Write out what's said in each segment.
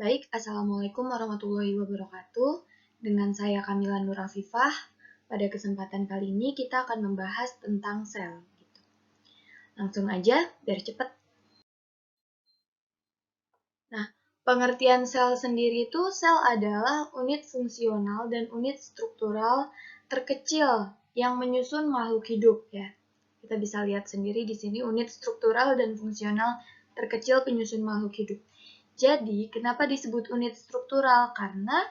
Baik, Assalamualaikum warahmatullahi wabarakatuh. Dengan saya Kamila Nur Afifah. Pada kesempatan kali ini kita akan membahas tentang sel. Langsung aja, biar cepat. Nah, pengertian sel sendiri itu sel adalah unit fungsional dan unit struktural terkecil yang menyusun makhluk hidup ya. Kita bisa lihat sendiri di sini unit struktural dan fungsional terkecil penyusun makhluk hidup. Jadi, kenapa disebut unit struktural? Karena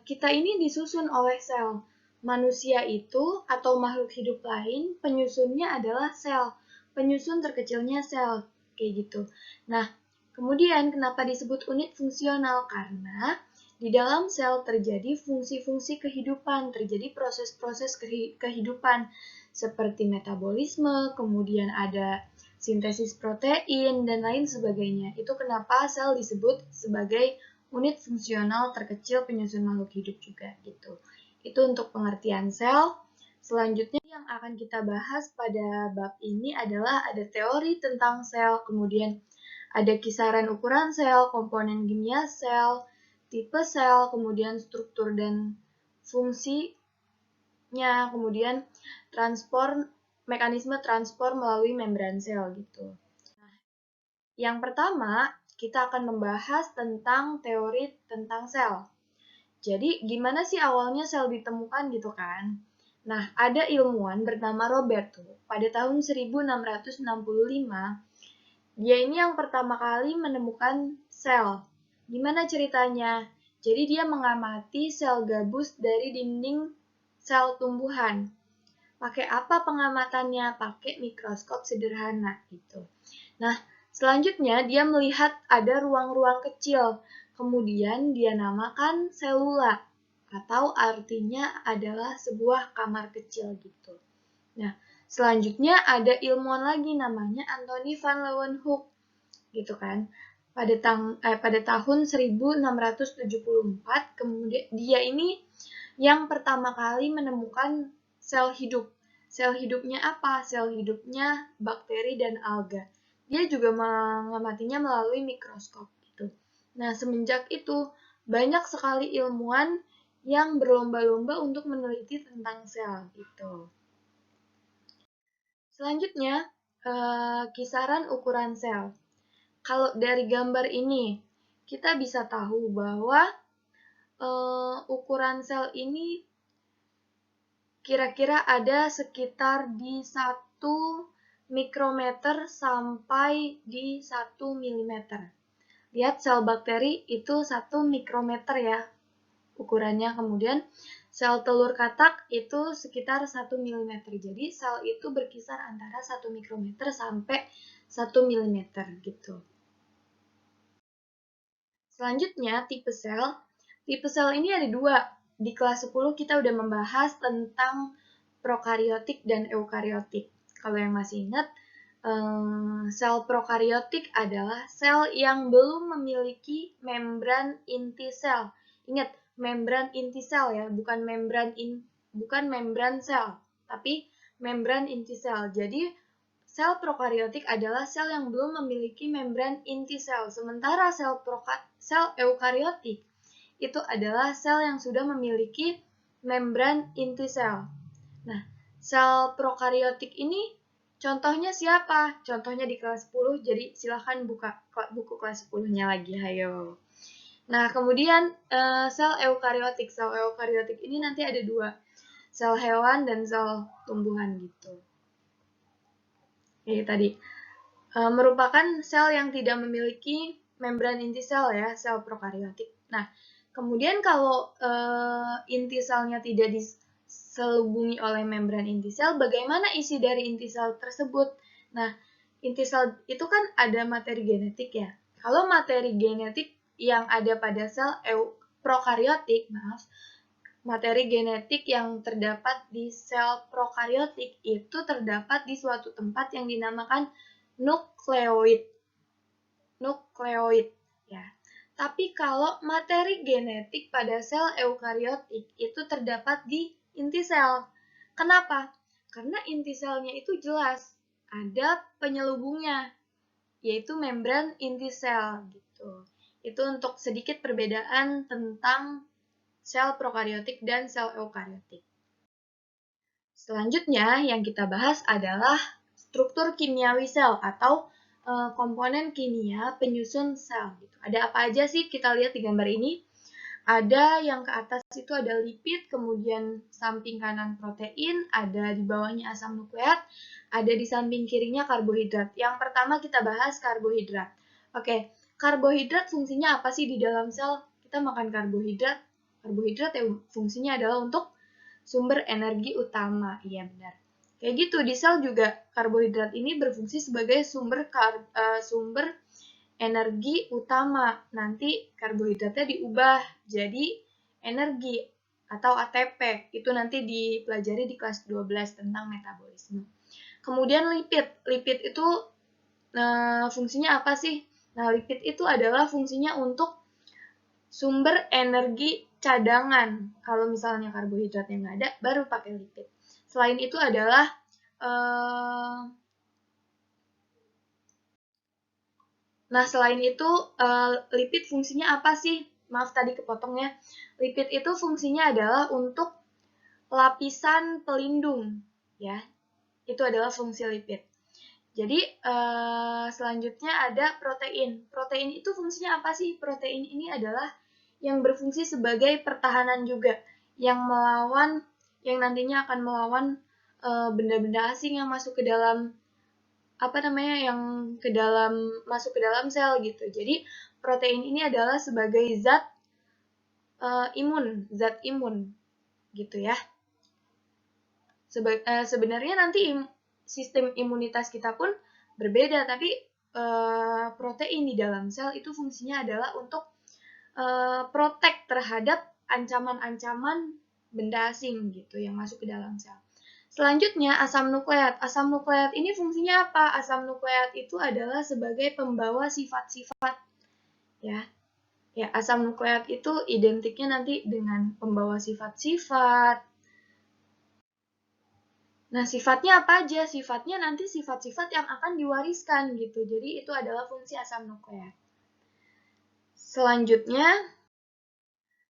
kita ini disusun oleh sel. Manusia itu atau makhluk hidup lain penyusunnya adalah sel. Penyusun terkecilnya sel, kayak gitu. Nah, kemudian kenapa disebut unit fungsional? Karena di dalam sel terjadi fungsi-fungsi kehidupan, terjadi proses-proses kehidupan seperti metabolisme, kemudian ada sintesis protein, dan lain sebagainya. Itu kenapa sel disebut sebagai unit fungsional terkecil penyusun makhluk hidup juga gitu. Itu untuk pengertian sel. Selanjutnya yang akan kita bahas pada bab ini adalah ada teori tentang sel, kemudian ada kisaran ukuran sel, komponen kimia sel, tipe sel, kemudian struktur dan fungsinya, kemudian mekanisme transport melalui membran sel gitu. Yang pertama, kita akan membahas tentang teori tentang sel. Jadi, gimana sih awalnya sel ditemukan gitu kan? Nah, ada ilmuwan bernama Roberto pada tahun 1665. Dia ini yang pertama kali menemukan sel. Gimana ceritanya? Jadi dia mengamati sel gabus dari dinding sel tumbuhan. Pakai apa pengamatannya? Pakai mikroskop sederhana gitu. Nah, selanjutnya dia melihat ada ruang-ruang kecil. Kemudian dia namakan selula, atau artinya adalah sebuah kamar kecil gitu. Nah, selanjutnya ada ilmuwan lagi namanya Anthony van Leeuwenhoek gitu kan. Pada tahun 1674, kemudian dia ini yang pertama kali menemukan sel hidup. Sel hidupnya apa? Sel hidupnya bakteri dan alga. Dia juga mengamatinya melalui mikroskop gitu. Nah, semenjak itu banyak sekali ilmuwan yang berlomba-lomba untuk meneliti tentang sel gitu. Selanjutnya, kisaran ukuran sel. Kalau dari gambar ini, kita bisa tahu bahwa ukuran sel ini kira-kira ada sekitar di 1 mikrometer sampai di 1 milimeter. Lihat sel bakteri itu 1 mikrometer ya ukurannya. Kemudian sel telur katak itu sekitar 1 milimeter. Jadi sel itu berkisar antara 1 mikrometer sampai 1 milimeter gitu. Selanjutnya tipe sel. Tipe sel ini ada 2. Di kelas 10 kita udah membahas tentang prokariotik dan eukariotik. Kalau yang masih ingat, sel prokariotik adalah sel yang belum memiliki membran inti sel. Ingat, membran inti sel ya, bukan membran sel, tapi membran inti sel. Jadi sel prokariotik adalah sel yang belum memiliki membran inti sel, sementara sel eukariotik itu adalah sel yang sudah memiliki membran inti sel. Nah, sel prokariotik ini contohnya siapa? Contohnya di kelas 10, jadi silahkan buka buku kelas 10-nya lagi, ayo. Nah, kemudian sel eukariotik. Sel eukariotik ini nanti ada 2, sel hewan dan sel tumbuhan gitu. Jadi tadi, merupakan sel yang tidak memiliki membran inti sel ya, sel prokariotik. Nah, kemudian kalau inti selnya tidak diselubungi oleh membran inti sel, bagaimana isi dari inti sel tersebut? Nah, inti sel itu kan ada materi genetik ya. Kalau materi genetik yang ada pada sel prokariotik, materi genetik yang terdapat di sel prokariotik itu terdapat di suatu tempat yang dinamakan nukleoid ya. Tapi kalau materi genetik pada sel eukariotik itu terdapat di inti sel. Kenapa? Karena inti selnya itu jelas ada penyelubungnya, yaitu membran inti sel gitu. Itu untuk sedikit perbedaan tentang sel prokariotik dan sel eukariotik. Selanjutnya yang kita bahas adalah struktur kimiawi sel atau komponen kimia penyusun sel. Ada apa aja sih? Kita lihat di gambar ini. Ada yang ke atas itu ada lipid, kemudian samping kanan protein, ada di bawahnya asam nukleat, ada di samping kirinya karbohidrat. Yang pertama kita bahas karbohidrat. Oke, karbohidrat fungsinya apa sih di dalam sel? Kita makan karbohidrat. Karbohidrat ya fungsinya adalah untuk sumber energi utama. Iya benar. Kayak gitu, di sel juga karbohidrat ini berfungsi sebagai sumber energi utama. Nanti karbohidratnya diubah jadi energi atau ATP. Itu nanti dipelajari di kelas 12 tentang metabolisme. Kemudian lipid. Lipid itu fungsinya apa sih? Nah, lipid itu adalah fungsinya untuk sumber energi cadangan. Kalau misalnya karbohidratnya nggak ada, baru pakai lipid. Selain itu adalah Nah, selain itu, lipid fungsinya apa sih? Maaf tadi kepotongnya. Lipid itu fungsinya adalah untuk lapisan pelindung, ya. Itu adalah fungsi lipid. Jadi, selanjutnya ada protein. Protein itu fungsinya apa sih? Protein ini adalah yang berfungsi sebagai pertahanan juga, yang nantinya akan melawan benda-benda asing yang masuk ke dalam masuk ke dalam sel gitu. Jadi protein ini adalah sebagai zat imun gitu ya. Sebenarnya nanti sistem imunitas kita pun berbeda, tapi protein di dalam sel itu fungsinya adalah untuk protect terhadap ancaman-ancaman benda asing gitu yang masuk ke dalam sel. Selanjutnya, asam nukleat. Asam nukleat ini fungsinya apa? Asam nukleat itu adalah sebagai pembawa sifat-sifat. Ya, asam nukleat itu identiknya nanti dengan pembawa sifat-sifat. Nah, sifatnya apa aja? Sifatnya nanti sifat-sifat yang akan diwariskan gitu. Jadi itu adalah fungsi asam nukleat.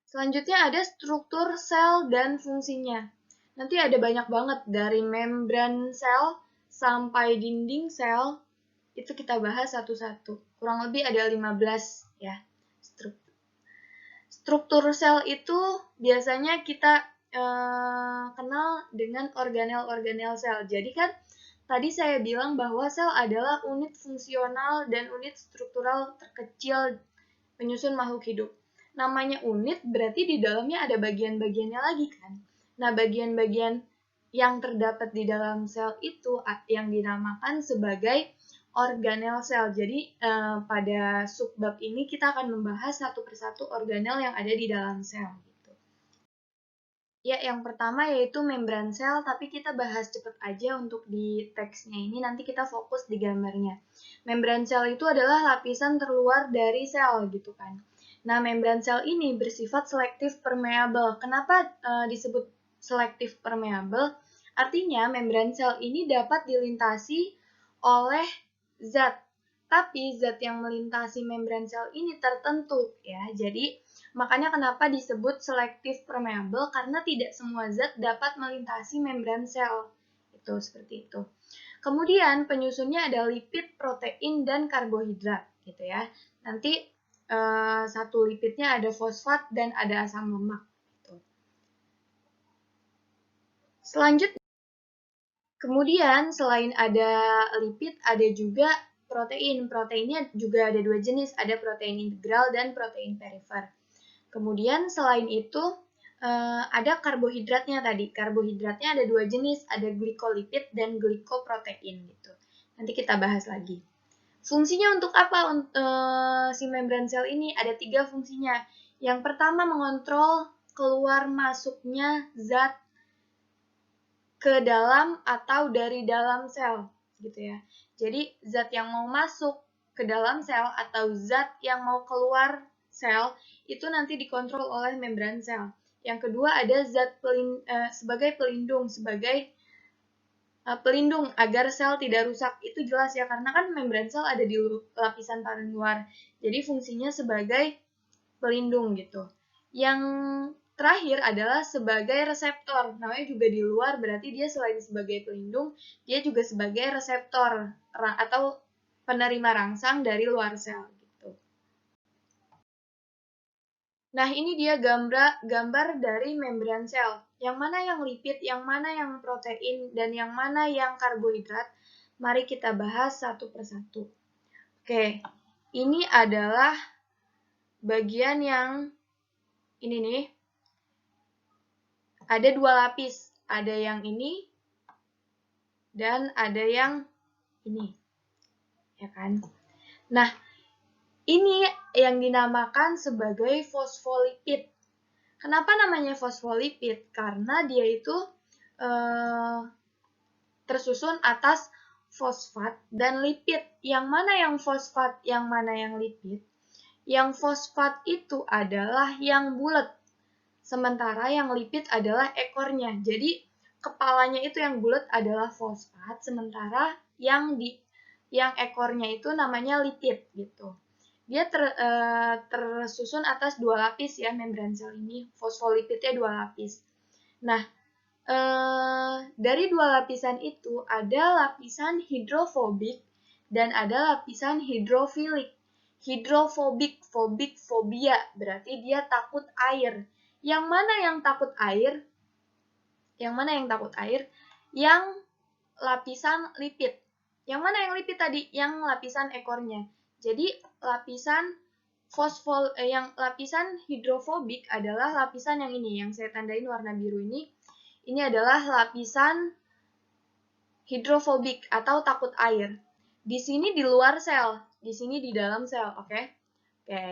Selanjutnya ada struktur sel dan fungsinya. Nanti ada banyak banget dari membran sel sampai dinding sel, itu kita bahas satu-satu. Kurang lebih ada 15 ya. Struktur sel itu biasanya kita kenal dengan organel-organel sel. Jadi kan tadi saya bilang bahwa sel adalah unit fungsional dan unit struktural terkecil penyusun makhluk hidup. Namanya unit berarti di dalamnya ada bagian-bagiannya lagi kan. Nah, bagian-bagian yang terdapat di dalam sel itu yang dinamakan sebagai organel sel. Jadi pada subbab ini kita akan membahas satu persatu organel yang ada di dalam sel. Gitu. Ya, yang pertama yaitu membran sel, tapi kita bahas cepat aja untuk di teksnya ini, nanti kita fokus di gambarnya. Membran sel itu adalah lapisan terluar dari sel gitu kan. Nah, membran sel ini bersifat selektif permeable. Kenapa disebut selektif permeable? Artinya, membran sel ini dapat dilintasi oleh zat. Tapi zat yang melintasi membran sel ini tertentu ya. Jadi, makanya kenapa disebut selektif permeable karena tidak semua zat dapat melintasi membran sel. Itu seperti itu. Kemudian penyusunnya ada lipid, protein, dan karbohidrat gitu ya. Nanti satu lipidnya ada fosfat dan ada asam lemak. Gitu. Selanjutnya, kemudian selain ada lipid, ada juga protein. Proteinnya juga ada dua jenis, ada protein integral dan protein perifer. Kemudian selain itu ada karbohidratnya tadi. Karbohidratnya ada dua jenis, ada glikolipid dan glikoprotein gitu. Nanti kita bahas lagi. Fungsinya untuk apa si membran sel ini? Ada 3 fungsinya. Yang pertama mengontrol keluar masuknya zat ke dalam atau dari dalam sel gitu ya. Jadi zat yang mau masuk ke dalam sel atau zat yang mau keluar sel itu nanti dikontrol oleh membran sel. Yang kedua ada zat sebagai pelindung, sebagai pelindung agar sel tidak rusak. Itu jelas ya, karena kan membran sel ada di lapisan paling luar. Jadi fungsinya sebagai pelindung gitu. Yang terakhir adalah sebagai reseptor. Namanya juga di luar, berarti dia selain sebagai pelindung, dia juga sebagai reseptor atau penerima rangsang dari luar sel gitu. Nah, ini dia gambar dari membran sel. Yang mana yang lipid, yang mana yang protein, dan yang mana yang karbohidrat. Mari kita bahas satu persatu. Oke, ini adalah bagian yang ini nih. Ada dua lapis. Ada yang ini dan ada yang ini. Ya kan? Nah, ini yang dinamakan sebagai fosfolipid. Kenapa namanya fosfolipid? Karena dia itu tersusun atas fosfat dan lipid. Yang mana yang fosfat, yang mana yang lipid? Yang fosfat itu adalah yang bulat, sementara yang lipid adalah ekornya. Jadi kepalanya itu yang bulat adalah fosfat, sementara yang ekornya itu namanya lipid gitu. Dia tersusun atas dua lapis ya, membran sel ini. Fosfolipidnya dua lapis. Nah, dari dua lapisan itu ada lapisan hidrofobik dan ada lapisan hidrofilik. Hidrofobik, fobik, fobia, berarti dia takut air. Yang mana yang takut air? Yang mana yang takut air? Yang lapisan lipid. Yang mana yang lipid tadi? Yang lapisan ekornya. Jadi lapisan yang lapisan hidrofobik adalah lapisan yang ini, yang saya tandain warna biru ini. Ini adalah lapisan hidrofobik atau takut air. Di sini di luar sel, di sini di dalam sel, oke? Oke.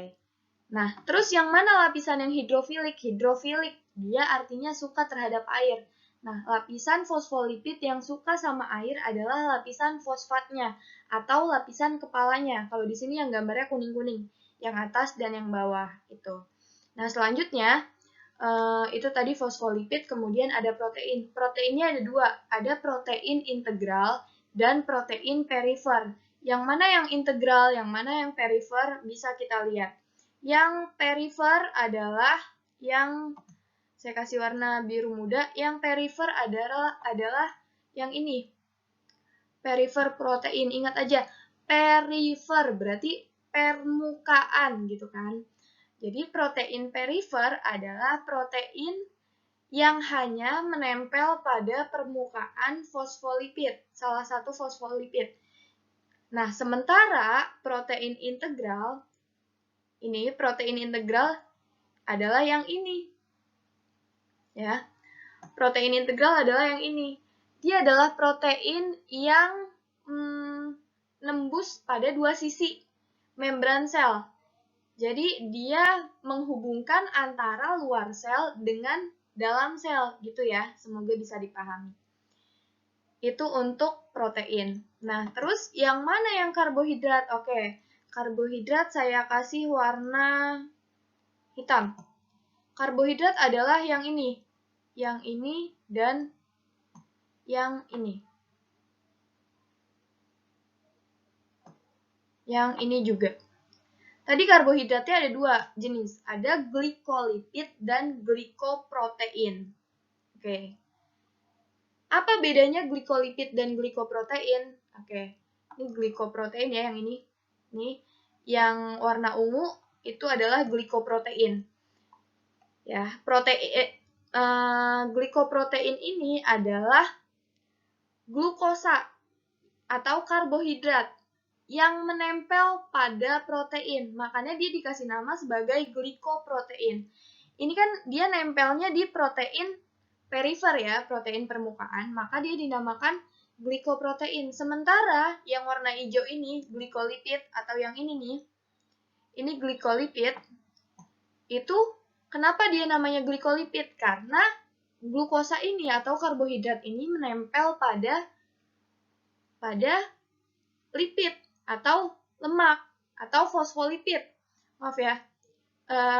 Nah, terus yang mana lapisan yang hidrofilik? Hidrofilik, dia artinya suka terhadap air. Nah, lapisan fosfolipid yang suka sama air adalah lapisan fosfatnya atau lapisan kepalanya. Kalau di sini yang gambarnya kuning-kuning, yang atas dan yang bawah itu. Nah, selanjutnya itu tadi fosfolipid, kemudian ada protein. Proteinnya ada dua, ada protein integral dan protein perifer. Yang mana yang integral, yang mana yang perifer bisa kita lihat. Yang perifer adalah yang saya kasih warna biru muda, yang perifer adalah yang ini. Perifer protein, ingat aja, perifer berarti permukaan gitu kan. Jadi protein perifer adalah protein yang hanya menempel pada permukaan fosfolipid, salah satu fosfolipid. Nah, sementara protein integral, ini protein integral adalah yang ini. Ya. Protein integral adalah yang ini. Dia adalah protein yang nembus pada dua sisi membran sel. Jadi dia menghubungkan antara luar sel dengan dalam sel gitu ya. Semoga bisa dipahami. Itu untuk protein. Nah, terus yang mana yang karbohidrat? Oke, karbohidrat saya kasih warna hitam. Karbohidrat adalah yang ini dan yang ini. Yang ini juga. Tadi karbohidratnya ada dua jenis, ada glikolipid dan glikoprotein. Oke. Apa bedanya glikolipid dan glikoprotein? Oke. Ini glikoprotein ya yang ini. Nih, yang warna ungu itu adalah glikoprotein. Ya, glikoprotein ini adalah glukosa atau karbohidrat yang menempel pada protein. Makanya dia dikasih nama sebagai glikoprotein. Ini kan dia nempelnya di protein perifer ya, protein permukaan, maka dia dinamakan glikoprotein. Sementara yang warna hijau ini, glikolipid atau yang ini nih, ini glikolipid, itu kenapa dia namanya glikolipid? Karena glukosa ini atau karbohidrat ini menempel pada lipid atau lemak atau fosfolipid. Maaf ya,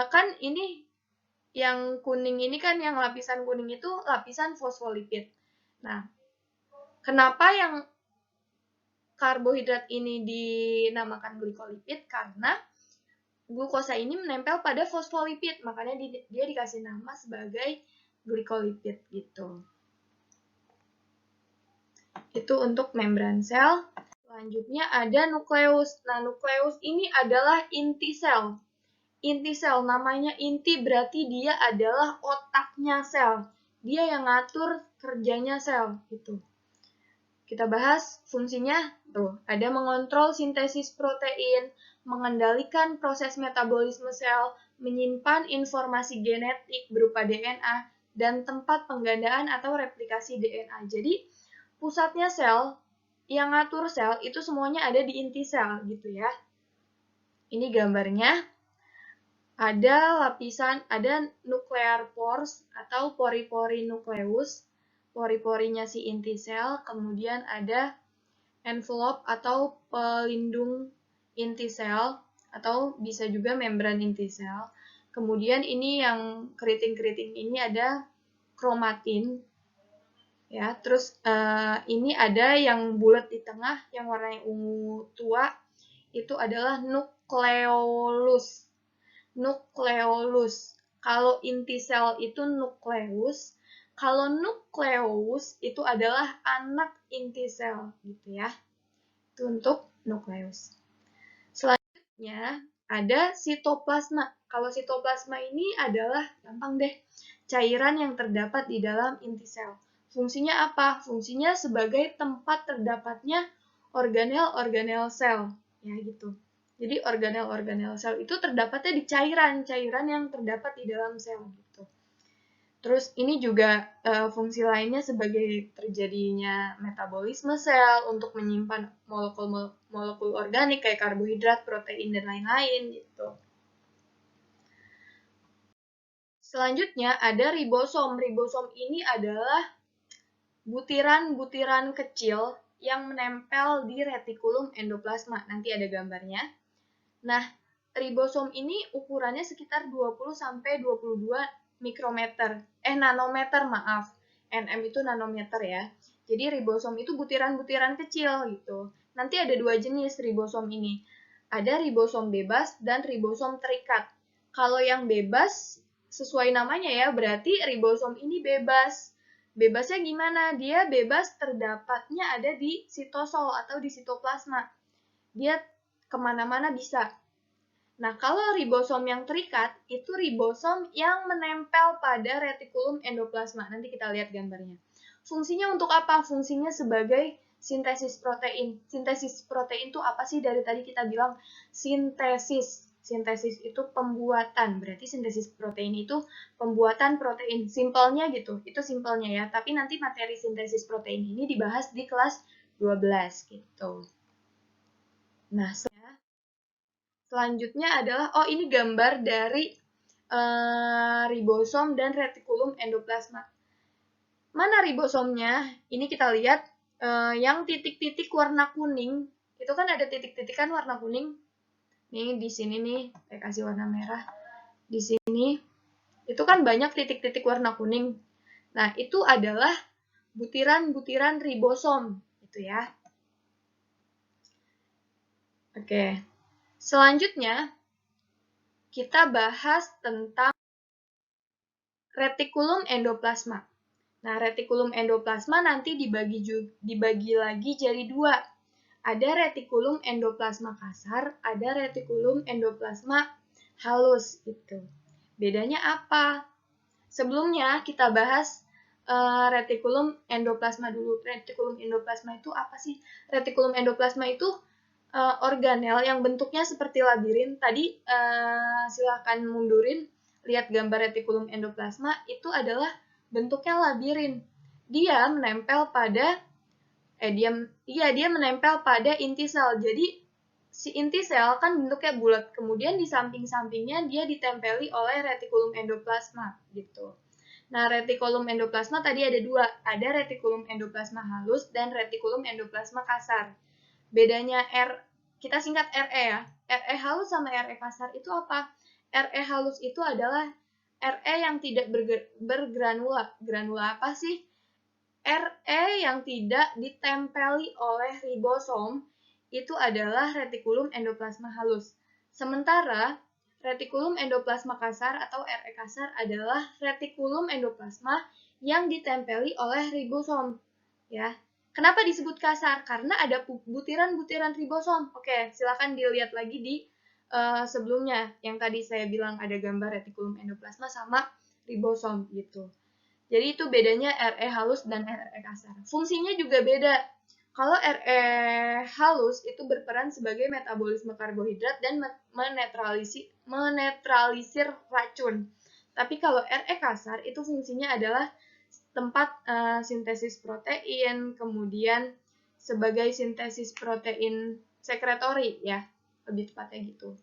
kan ini yang kuning ini kan yang lapisan kuning itu lapisan fosfolipid. Nah, Kenapa yang karbohidrat ini dinamakan glikolipid? Karena glukosa ini menempel pada fosfolipid, makanya dia dikasih nama sebagai glikolipid gitu. Itu untuk membran sel. Selanjutnya ada nukleus. Nah, nukleus ini adalah inti sel. Inti sel, namanya inti berarti dia adalah otaknya sel. Dia yang ngatur kerjanya sel gitu. Kita bahas fungsinya, tuh, ada mengontrol sintesis protein, mengendalikan proses metabolisme sel, menyimpan informasi genetik berupa DNA, dan tempat penggandaan atau replikasi DNA. Jadi, pusatnya sel, yang ngatur sel, itu semuanya ada di inti sel, gitu ya. Ini gambarnya, ada lapisan, ada nuclear pores, atau pori-pori nukleus, pori-porinya si inti sel, kemudian ada envelope atau pelindung inti sel, atau bisa juga membran inti sel. Kemudian ini yang keriting-keriting ini ada kromatin, ya. Terus ini ada yang bulat di tengah, yang warnanya ungu tua, itu adalah nukleolus. Nukleolus. Kalau inti sel itu nukleus, kalau nukleus itu adalah anak inti sel, gitu ya. Itu untuk nukleus. Selanjutnya ada sitoplasma. Kalau sitoplasma ini adalah, gampang deh, cairan yang terdapat di dalam inti sel. Fungsinya apa? Fungsinya sebagai tempat terdapatnya organel-organel sel, ya gitu. Jadi organel-organel sel itu terdapatnya di cairan-cairan yang terdapat di dalam sel gitu. Terus ini juga fungsi lainnya sebagai terjadinya metabolisme sel untuk menyimpan molekul organik kayak karbohidrat, protein, dan lain-lain gitu. Selanjutnya ada ribosom. Ribosom ini adalah butiran-butiran kecil yang menempel di retikulum endoplasma. Nanti ada gambarnya. Nah, ribosom ini ukurannya sekitar 20-22 mikrometer. Nanometer, maaf. NM itu nanometer ya. Jadi ribosom itu butiran-butiran kecil gitu. Nanti ada dua jenis ribosom ini. Ada ribosom bebas dan ribosom terikat. Kalau yang bebas, sesuai namanya ya, berarti ribosom ini bebas. Bebasnya gimana? Dia bebas terdapatnya ada di sitosol atau di sitoplasma. Dia kemana-mana bisa. Nah, kalau ribosom yang terikat, itu ribosom yang menempel pada retikulum endoplasma. Nanti kita lihat gambarnya. Fungsinya untuk apa? Fungsinya sebagai sintesis protein. Sintesis protein itu apa sih? Dari tadi kita bilang sintesis. Sintesis itu pembuatan. Berarti sintesis protein itu pembuatan protein. Simpelnya gitu. Itu simpelnya ya. Tapi nanti materi sintesis protein ini dibahas di kelas 12 gitu. Nah, selanjutnya adalah, ini gambar dari ribosom dan retikulum endoplasma. Mana ribosomnya? Ini kita lihat yang titik-titik warna kuning. Itu kan ada titik-titikan warna kuning. Nih di sini nih, saya kasih warna merah. Di sini itu kan banyak titik-titik warna kuning. Nah, itu adalah butiran-butiran ribosom, gitu ya. Oke. Selanjutnya, kita bahas tentang retikulum endoplasma. Nah, retikulum endoplasma nanti dibagi lagi jadi dua. Ada retikulum endoplasma kasar, ada retikulum endoplasma halus gitu. Bedanya apa? Sebelumnya kita bahas retikulum endoplasma dulu. Retikulum endoplasma itu apa sih? Retikulum endoplasma itu organel yang bentuknya seperti labirin. Tadi silahkan mundurin, lihat gambar retikulum endoplasma, itu adalah bentuknya labirin. Dia menempel pada dia menempel pada inti sel. Jadi si inti sel kan bentuknya bulat, kemudian di samping-sampingnya dia ditempeli oleh retikulum endoplasma gitu. Nah, retikulum endoplasma tadi ada dua, ada retikulum endoplasma halus dan retikulum endoplasma kasar. Bedanya kita singkat RE ya. RE halus sama RE kasar itu apa? RE halus itu adalah RE yang tidak bergranula. Granula apa sih? RE yang tidak ditempeli oleh ribosom itu adalah retikulum endoplasma halus. Sementara retikulum endoplasma kasar atau RE kasar adalah retikulum endoplasma yang ditempeli oleh ribosom. Ya. Kenapa disebut kasar? Karena ada butiran-butiran ribosom. Oke, silakan dilihat lagi di sebelumnya. Yang tadi saya bilang ada gambar retikulum endoplasma sama ribosom gitu. Jadi itu bedanya RE halus dan RE kasar. Fungsinya juga beda. Kalau RE halus itu berperan sebagai metabolisme karbohidrat dan menetralisir racun. Tapi kalau RE kasar itu fungsinya adalah tempat sintesis protein, kemudian sebagai sintesis protein sekretori ya, lebih tepatnya gitu.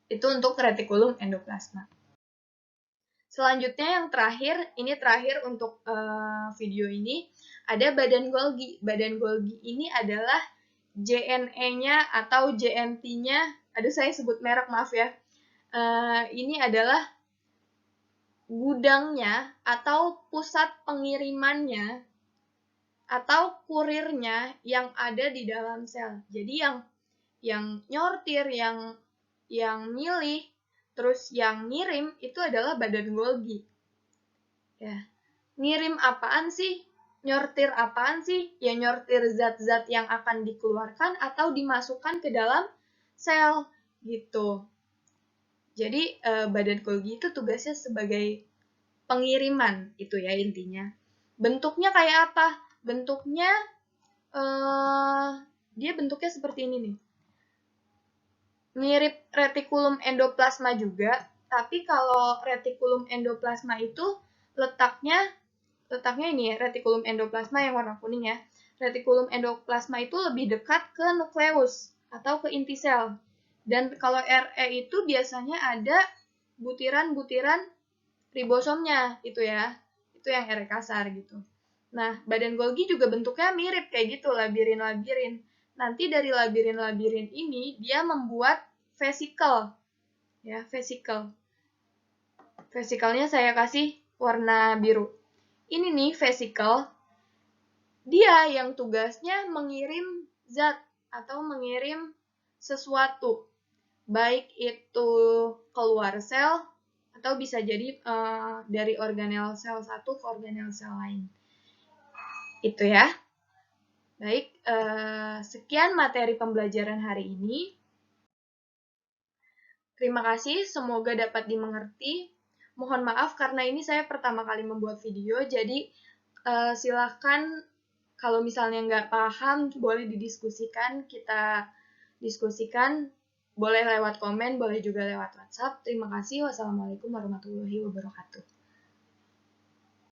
Itu untuk retikulum endoplasma. Selanjutnya yang terakhir, ini terakhir untuk video ini, ada badan Golgi. Badan Golgi ini adalah JNE-nya atau JNT-nya, aduh saya sebut merek, maaf ya. Ini adalah gudangnya atau pusat pengirimannya atau kurirnya yang ada di dalam sel. Jadi yang nyortir, yang milih, terus yang ngirim itu adalah badan Golgi. Ya. Ngirim apaan sih? Nyortir apaan sih? Ya nyortir zat-zat yang akan dikeluarkan atau dimasukkan ke dalam sel gitu. Jadi badan Golgi itu tugasnya sebagai pengiriman itu ya intinya. Bentuknya kayak apa? Bentuknya dia bentuknya seperti ini nih. Mirip retikulum endoplasma juga, tapi kalau retikulum endoplasma itu letaknya ini retikulum endoplasma yang warna kuning ya. Retikulum endoplasma itu lebih dekat ke nukleus atau ke inti sel. Dan kalau RE itu biasanya ada butiran-butiran ribosomnya itu ya. Itu yang RE kasar gitu. Nah, badan Golgi juga bentuknya mirip kayak gitu, labirin-labirin. Nanti dari labirin-labirin ini dia membuat vesikel. Ya, vesikel. Vesikelnya saya kasih warna biru. Ini nih vesikel. Dia yang tugasnya mengirim zat atau mengirim sesuatu. Baik itu keluar sel atau bisa jadi dari organel sel satu ke organel sel lain. Itu ya. Baik, sekian materi pembelajaran hari ini. Terima kasih, semoga dapat dimengerti. Mohon maaf karena ini saya pertama kali membuat video, jadi silahkan kalau misalnya nggak paham, boleh didiskusikan, kita diskusikan, boleh lewat komen, boleh juga lewat WhatsApp. Terima kasih, wassalamualaikum warahmatullahi wabarakatuh.